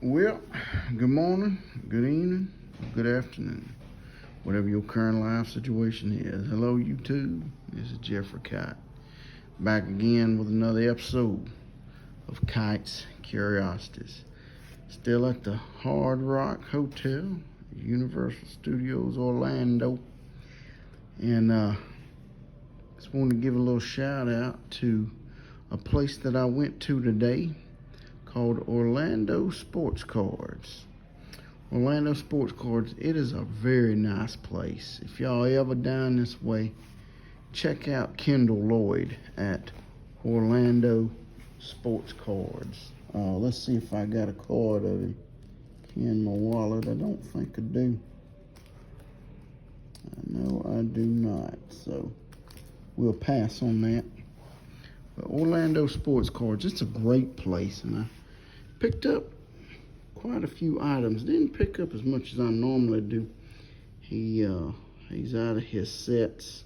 Well, good morning, good evening, good afternoon, whatever your current life situation is. Hello, YouTube. This is Jeffrey Kite, back again with another episode of Kite's Curiosities. Still at the Hard Rock Hotel, Universal Studios Orlando, and just wanted to give a little shout out to a place that I went to today called Orlando Sports Cards. Orlando Sports Cards, it is a very nice place. If y'all ever down this way, check out Kendall Lloyd at Orlando Sports Cards. Let's see if I got a card of him in my wallet. I don't think I do. No, I do not. So we'll pass on that. But Orlando Sports Cards, it's a great place, and I picked up quite a few items. Didn't pick up as much as I normally do. He's out of his sets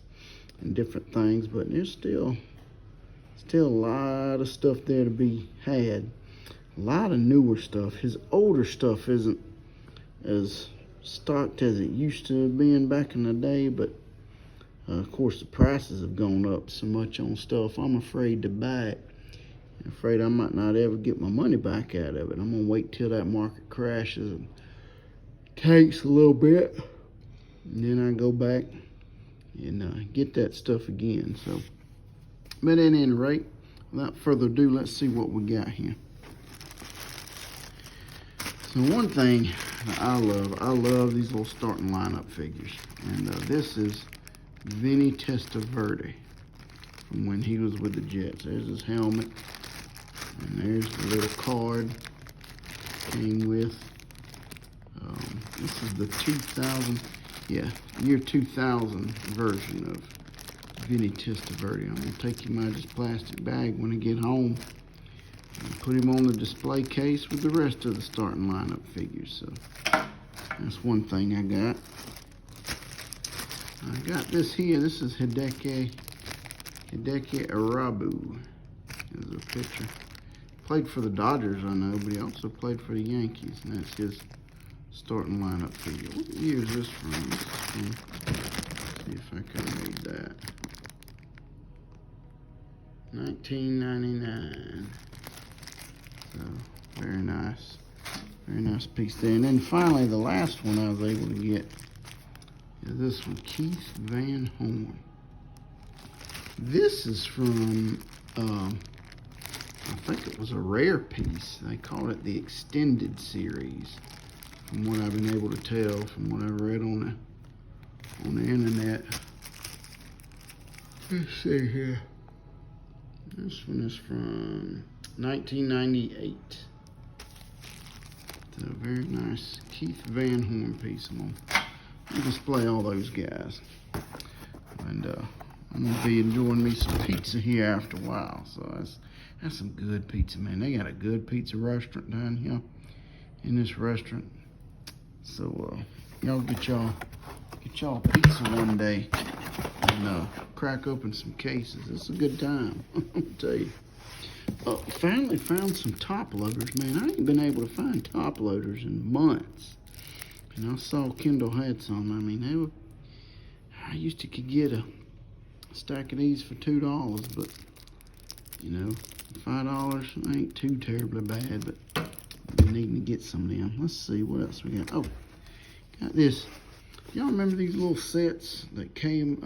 and different things, but there's still a lot of stuff there to be had. A lot of newer stuff. His older stuff isn't as stocked as it used to being back in the day, but of course the prices have gone up so much on stuff. I'm afraid to buy it. I'm afraid I might not ever get my money back out of it. I'm gonna wait till that market crashes and tanks a little bit, and then I go back and get that stuff again. So, but at any rate, without further ado, let's see what we got here. So one thing that I love these little starting lineup figures, and this is Vinnie Testaverde from when he was with the Jets. There's his helmet, and there's the little card came with. This is the year 2000 version of Vinnie Testaverde. I'm gonna take him out of this plastic bag when I get home and put him on the display case with the rest of the starting lineup figures. So that's one thing I got. I got this here. This is Hideki Arabu. There's a picture. Played for the Dodgers, I know, but he also played for the Yankees, and that's his starting lineup figure. What year is this from? Let's see if I can read that. 1999. So, very nice. Very nice piece there. And then finally, the last one I was able to get is this one, Keith Van Horn. This is from, I think it was a rare piece. They called it the Extended Series, from what I've been able to tell, from what I read on the internet. Let's see here. This one is from 1998. It's a very nice Keith Van Horn piece. I'm gonna display all those guys, and I'm gonna be enjoying me some pizza here after a while. So that's some good pizza, man. They got a good pizza restaurant down here in this restaurant. So y'all get y'all pizza one day and crack open some cases. It's a good time. I'll tell you. Finally found some top loaders, man. I ain't been able to find top loaders in months. And I saw Kendall had some. I mean, I used to could get a stack of these for $2, but you know, $5 ain't too terribly bad, but I've been needing to get some of them. Let's see what else we got. Oh, got this. Y'all remember these little sets that came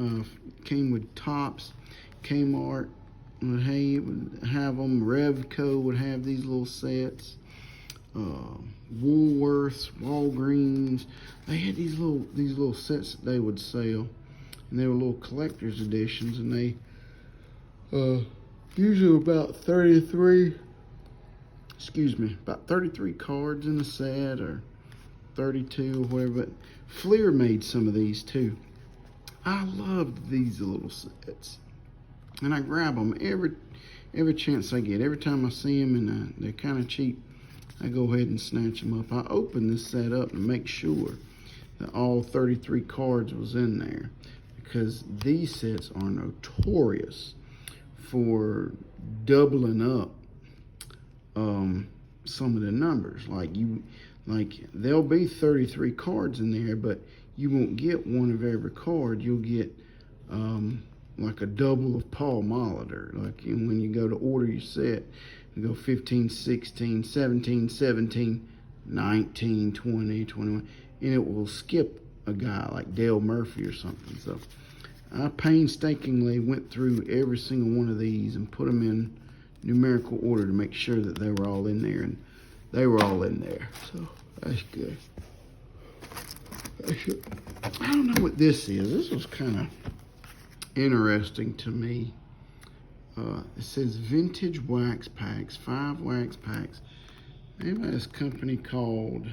with Tops? Kmart would have them. Revco would have these little sets. Woolworths, Walgreens, they had these little sets that they would sell, and they were little collector's editions, and they usually were about 33 cards in a set, or 32 or whatever. But Fleer made some of these too. I loved these little sets, and I grab them every chance I get. Every time I see them, and they're kind of cheap, I go ahead and snatch them up. I open this set up and make sure that all 33 cards was in there, because these sets are notorious for doubling up some of the numbers. Like there'll be 33 cards in there, but you won't get one of every card. You'll get like a double of Paul Molitor. Like when you go to order your set, you go 15, 16, 17, 17, 19, 20, 21, and it will skip a guy like Dale Murphy or something. So I painstakingly went through every single one of these and put them in numerical order to make sure that they were all in there, and they were all in there. So that's good. I don't know what this is. This was kind of interesting to me. It says vintage wax packs, 5 wax packs. Maybe this company called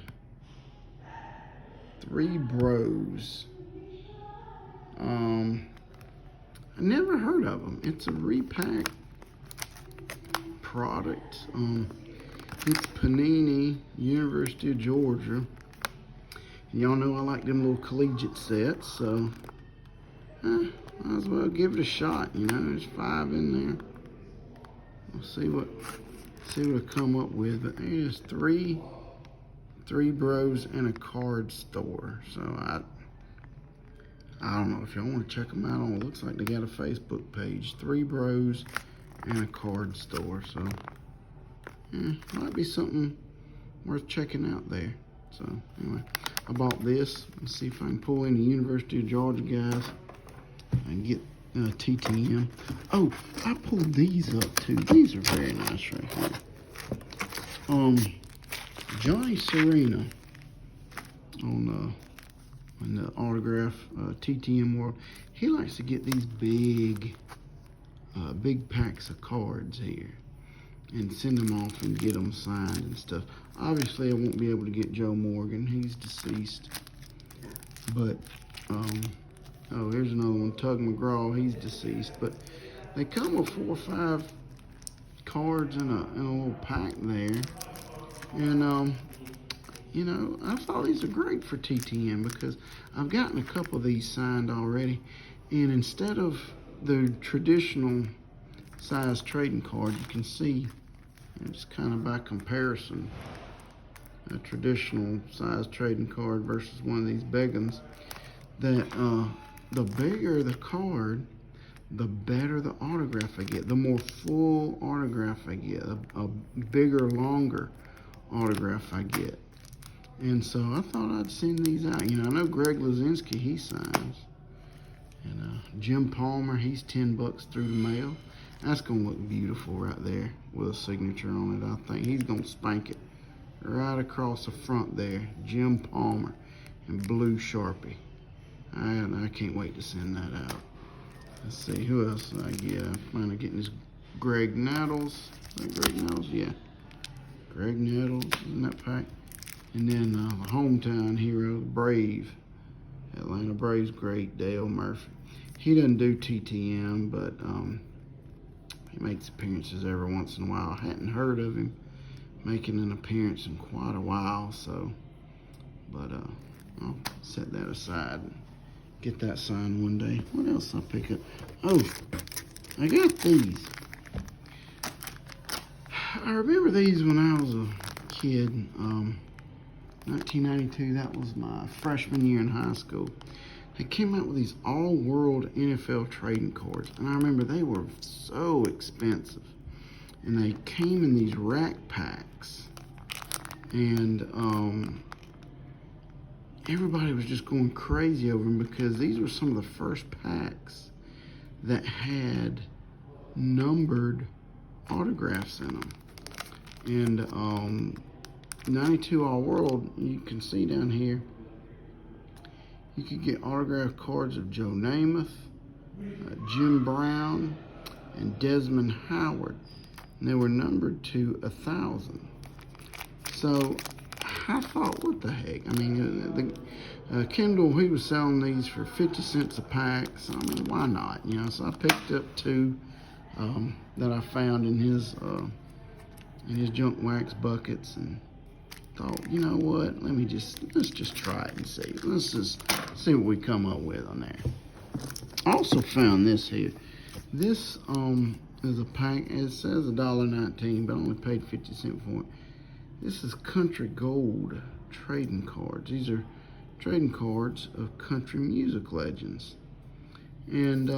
Three Bros. I never heard of them. It's a repack product. It's Panini, University of Georgia. Y'all know I like them little collegiate sets, so might as well give it a shot. You know, there's 5 in there. We'll see what I come up with. But there's three bros and a card store. So I don't know if y'all want to check them out. It looks like they got a Facebook page. 3 bros and a card store. So might be something worth checking out there. So anyway, I bought this. Let's see if I can pull in the University of Georgia guys and get TTM. Oh, I pulled these up too. These are very nice right here. Johnny Serena on the autograph TTM world. He likes to get these big packs of cards here and send them off and get them signed and stuff. Obviously, I won't be able to get Joe Morgan. He's deceased. But, oh, here's another one. Tug Mcgraw, he's deceased. But they come with 4 or 5 cards in a little pack there. And, you know, I thought these are great for TTM because I've gotten a couple of these signed already. And instead of the traditional size trading card, you can see, just kind of by comparison, a traditional size trading card versus one of these big ones, that the bigger the card, the better the autograph I get, the more full autograph I get, a bigger, longer autograph I get. And so I thought I'd send these out. You know, I know Greg Luzinski, he signs. And Jim Palmer, he's $10 through the mail. That's going to look beautiful right there with a signature on it, I think. He's going to spank it right across the front there. Jim Palmer in blue Sharpie. I can't wait to send that out. Let's see, who else did I get? I'm finally getting this Greg Nettles. Is that Greg Nettles? Yeah. Greg Nettles in that pack. And then the hometown hero, Brave. Atlanta Braves great, Dale Murphy. He doesn't do TTM, but he makes appearances every once in a while. I hadn't heard of him making an appearance in quite a while, so, but I'll set that aside and get that signed one day. What else I'll pick up? Oh, I got these. I remember these when I was a kid. 1992, that was my freshman year in high school. They came out with these all-world NFL trading cards, and I remember they were so expensive. And they came in these rack packs, and everybody was just going crazy over them because these were some of the first packs that had numbered autographs in them. And 92 All World, you can see down here, you could get autographed cards of Joe Namath, Jim Brown, and Desmond Howard. And they were numbered to 1,000. So I thought, what the heck? I mean, Kendall, he was selling these for 50 cents a pack. So I mean, why not? You know, so I picked up 2 that I found in his junk wax buckets, and thought, you know what? Let's just try it and see. Let's just see what we come up with on there. I also found this here. This is a pack. It says $1.19, but I only paid 50 cents for it. This is Country Gold trading cards. These are trading cards of country music legends. And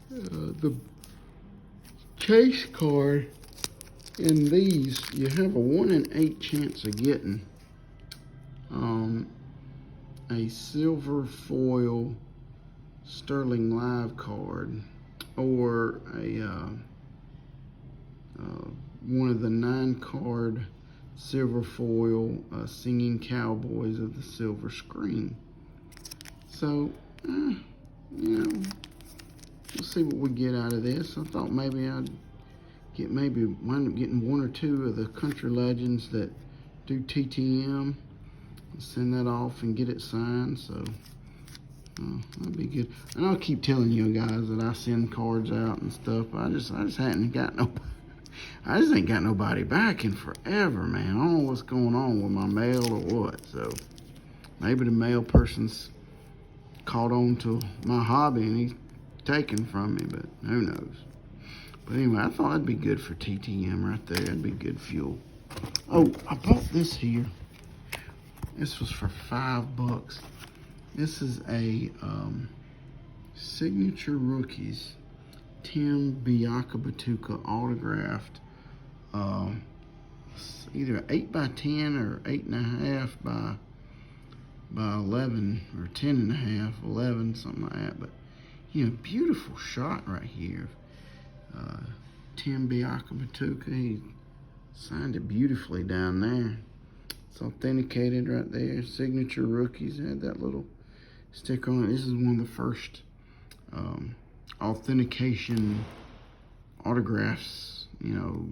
the chase card in these, you have a 1 in 8 chance of getting a silver foil Sterling Live card, or a one of the 9 card silver foil Singing Cowboys of the Silver Screen. So, you know, we'll see what we get out of this. I thought maybe I'd wind up getting 1 or 2 of the country legends that do TTM and send that off and get it signed. So that'd be good. And I'll keep telling you guys that I send cards out and stuff. I just hadn't got no. I just ain't got nobody back in forever, man. I don't know what's going on with my mail or what. So maybe the mail person's caught on to my hobby and he's taken from me, but who knows. But anyway, I thought that'd be good for TTM right there. That'd be good fuel. Oh, I bought this here. This was for $5. This is a Signature Rookies Tim Biakabatuka autographed, either 8x10 or 8.5 by 11 or 10.5, 11, something like that. But you know, beautiful shot right here. Tim Biakabatuka, he signed it beautifully down there. It's authenticated right there. Signature Rookies, had that little sticker on it. This is one of the first authentication autographs, you know,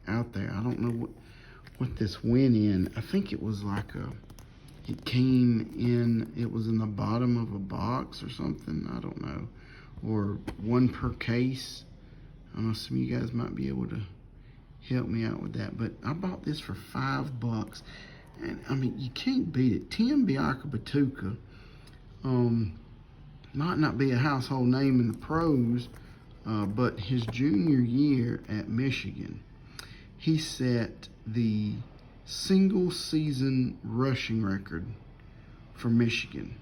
out there. I don't know what this went in. I think it was like it came in, it was in the bottom of a box or something. I don't know. Or 1 per case. I know some of you guys might be able to help me out with that. But I bought this for $5. And I mean, you can't beat it. Tim Biakabatuka might not be a household name in the pros, but his junior year at Michigan, he set the single season rushing record for Michigan.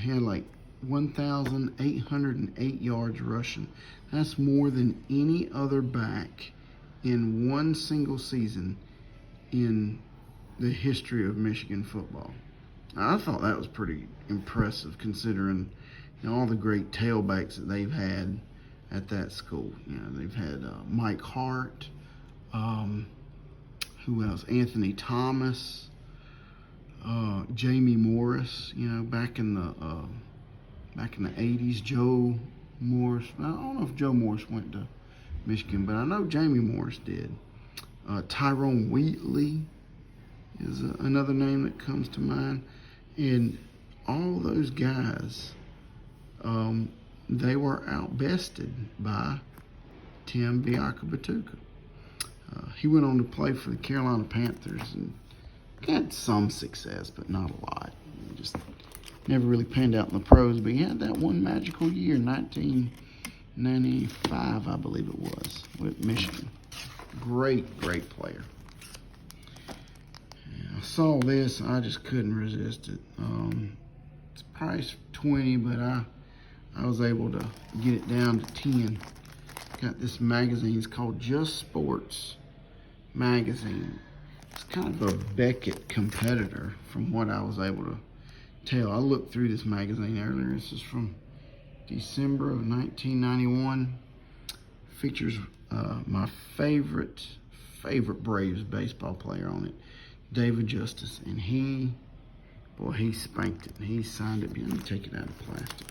He had like 1,808 yards rushing. That's more than any other back in one single season in the history of Michigan football. I thought that was pretty impressive, considering, you know, all the great tailbacks that they've had at that school. You know, they've had Mike Hart, who else? Anthony Thomas, Jamie Morris. You know, back in the 80s, Joe Morris. I don't know if Joe Morris went to Michigan, but I know Jamie Morris did. Tyrone Wheatley is another name that comes to mind. And all those guys, they were outbested by Tim Biakabatuka. He went on to play for the Carolina Panthers and had some success, but not a lot. He just never really panned out in the pros, but he had that one magical year, 1995, I believe it was, with Michigan. Great player. I saw this, I just couldn't resist it. It's priced $20, but I was able to get it down to $10. Got this magazine, it's called Just Sports Magazine. It's kind of a Beckett competitor from what I was able to tell. I looked through this magazine earlier. This is from December of 1991. Features my favorite Braves baseball player on it, David Justice, and he spanked it. He signed it. Let me take it out of plastic.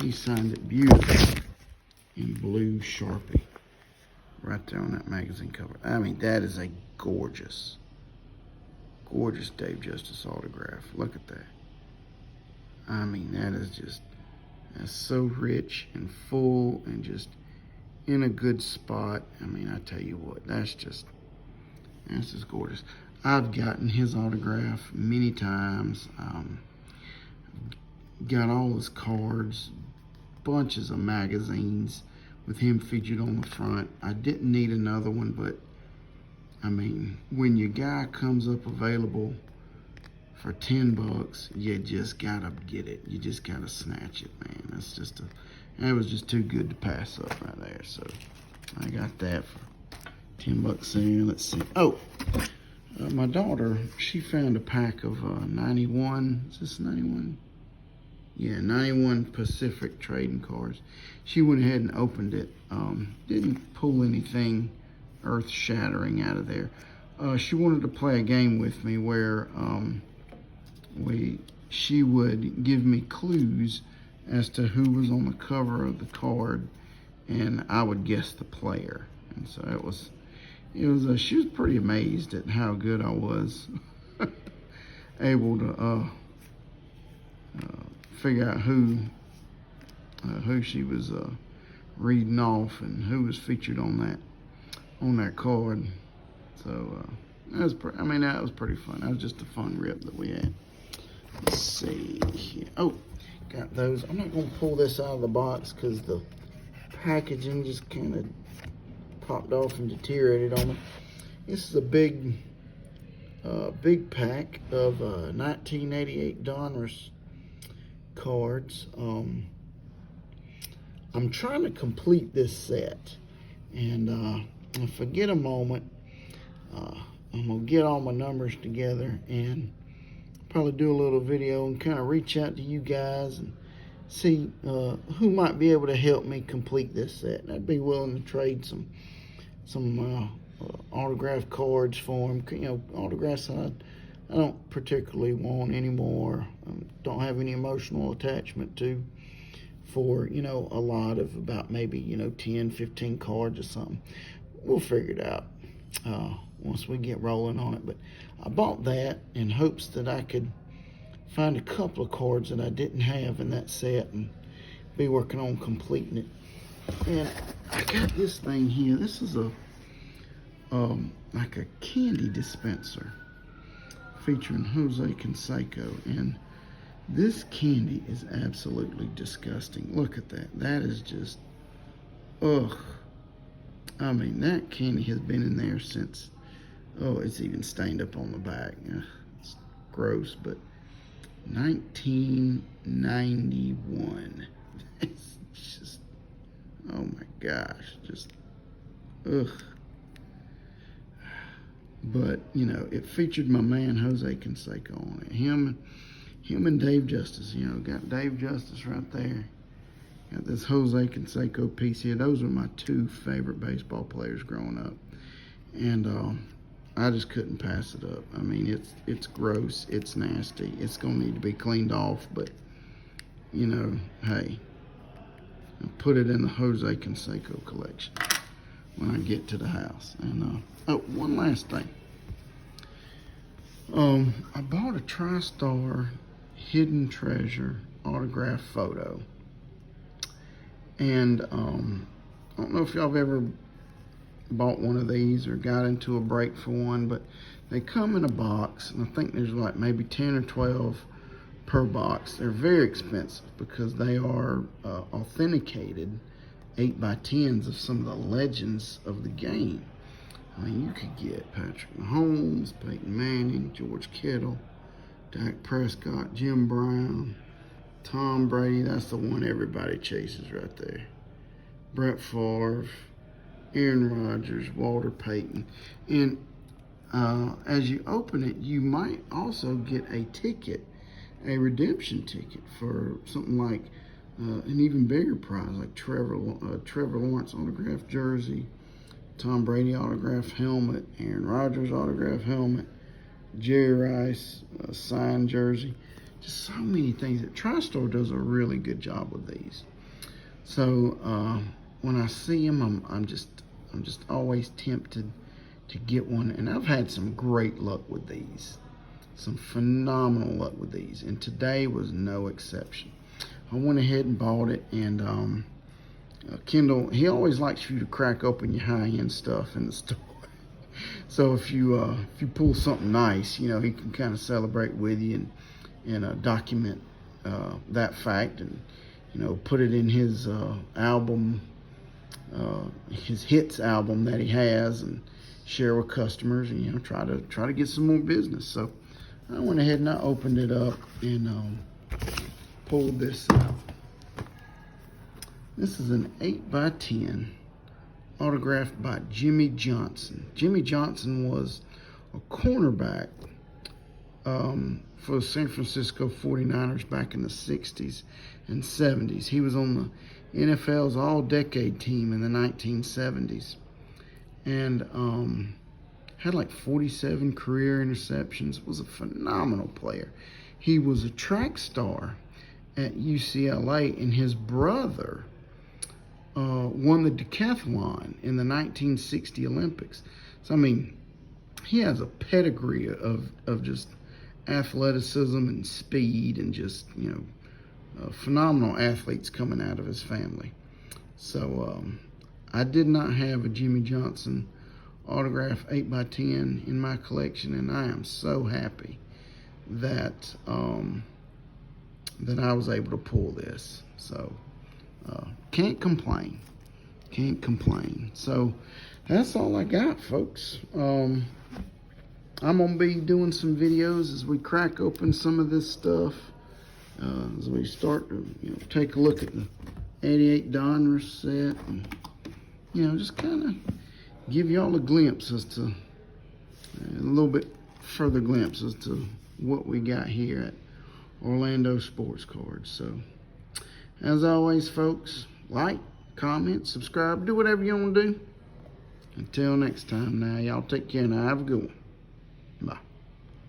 He signed it beautifully in blue Sharpie right there on that magazine cover. I mean, that is a gorgeous Dave Justice autograph. Look at that. I mean, that's so rich and full and just in a good spot. I mean, I tell you what, that's just gorgeous. I've gotten his autograph many times. Got all his cards, bunches of magazines with him featured on the front. I didn't need another one, but I mean, when your guy comes up available for 10 bucks, you just gotta get it. You just gotta snatch it, man. That was just too good to pass up right there. So I got that for 10 bucks there. Let's see. Oh, my daughter, she found a pack of 91. Is this 91? Yeah, 91 Pacific trading cards. She went ahead and opened it. Didn't pull anything earth-shattering out of there. She wanted to play a game with me where she would give me clues as to who was on the cover of the card, and I would guess the player. And so she was pretty amazed at how good I was able to figure out who she was reading off and who was featured on that card. So that was pretty fun. That was just a fun rip that we had. Let's see here. Oh, got those. I'm not gonna pull this out of the box because the packaging just kind of popped off and deteriorated on me. This is a big pack of 1988 Donruss cards. I'm trying to complete this set, and if I get a moment, I'm gonna get all my numbers together and probably do a little video and kind of reach out to you guys and see who might be able to help me complete this set. And I'd be willing to trade some autographed cards for them. You know, autographs that I don't particularly want anymore. Don't have any emotional attachment to, for, you know, a lot of about maybe, you know, 10, 15 cards or something. We'll figure it out once we get rolling on it. But I bought that in hopes that I could find a couple of cards that I didn't have in that set and be working on completing it. And I got this thing here. This is a like a candy dispenser featuring Jose Canseco, and this candy is absolutely disgusting. Look at that. That is just, ugh. I mean, that candy has been in there since, oh, it's even stained up on the back. It's gross, but 1991. It's just, oh my gosh, just, ugh. But, you know, it featured my man Jose Canseco on it. Him and Dave Justice, you know, got Dave Justice right there. Got this Jose Canseco piece here. Those were my two favorite baseball players growing up. And I just couldn't pass it up. I mean, it's gross, it's nasty. It's gonna need to be cleaned off, but, you know, hey, I'll put it in the Jose Canseco collection when I get to the house. And oh, one last thing. I bought a TriStar Hidden Treasure autograph photo. And I don't know if y'all have ever bought one of these or got into a break for one, but they come in a box, and I think there's like maybe 10 or 12 per box. They're very expensive because they are authenticated 8x10s of some of the legends of the game. I mean, you could get Patrick Mahomes, Peyton Manning, George Kittle, Dak Prescott, Jim Brown, Tom Brady. That's the one everybody chases right there. Brett Favre, Aaron Rodgers, Walter Payton. And as you open it, you might also get a ticket, a redemption ticket for something like an even bigger prize, like Trevor Lawrence autographed jersey, Tom Brady autographed helmet, Aaron Rodgers autographed helmet, Jerry Rice signed jersey. Just so many things. TriStar does a really good job with these. So when I see them, I'm just always tempted to get one. And I've had some great luck with these, some phenomenal luck with these, and today was no exception. I went ahead and bought it, and Kendall, he always likes you to crack open your high-end stuff in the store. So if you pull something nice, you know, he can kind of celebrate with you and document that fact, and, you know, put it in his album, his hits album that he has, and share with customers, and, you know, try to get some more business. So I went ahead and I opened it up and pulled this out. This is an 8x10 autographed by Jimmy Johnson. Jimmy Johnson was a cornerback for the San Francisco 49ers back in the 60s and 70s. He was on the NFL's all-decade team in the 1970s. And had like 47 career interceptions, was a phenomenal player. He was a track star at UCLA, and his brother won the decathlon in the 1960 Olympics. So, I mean, he has a pedigree of just athleticism and speed and just, you know, phenomenal athletes coming out of his family. So, I did not have a Jimmy Johnson autograph 8x10 in my collection, and I am so happy that that I was able to pull this. So can't complain. So that's all I got, folks. I'm gonna be doing some videos as we crack open some of this stuff, as we start to, you know, take a look at the 88 Donruss set, and, you know, just kind of give y'all a glimpse as to, a little bit further glimpse as to what we got here at Orlando Sports Cards. So, as always, folks, like, comment, subscribe, do whatever you want to do. Until next time now, y'all take care now. Have a good one. Bye.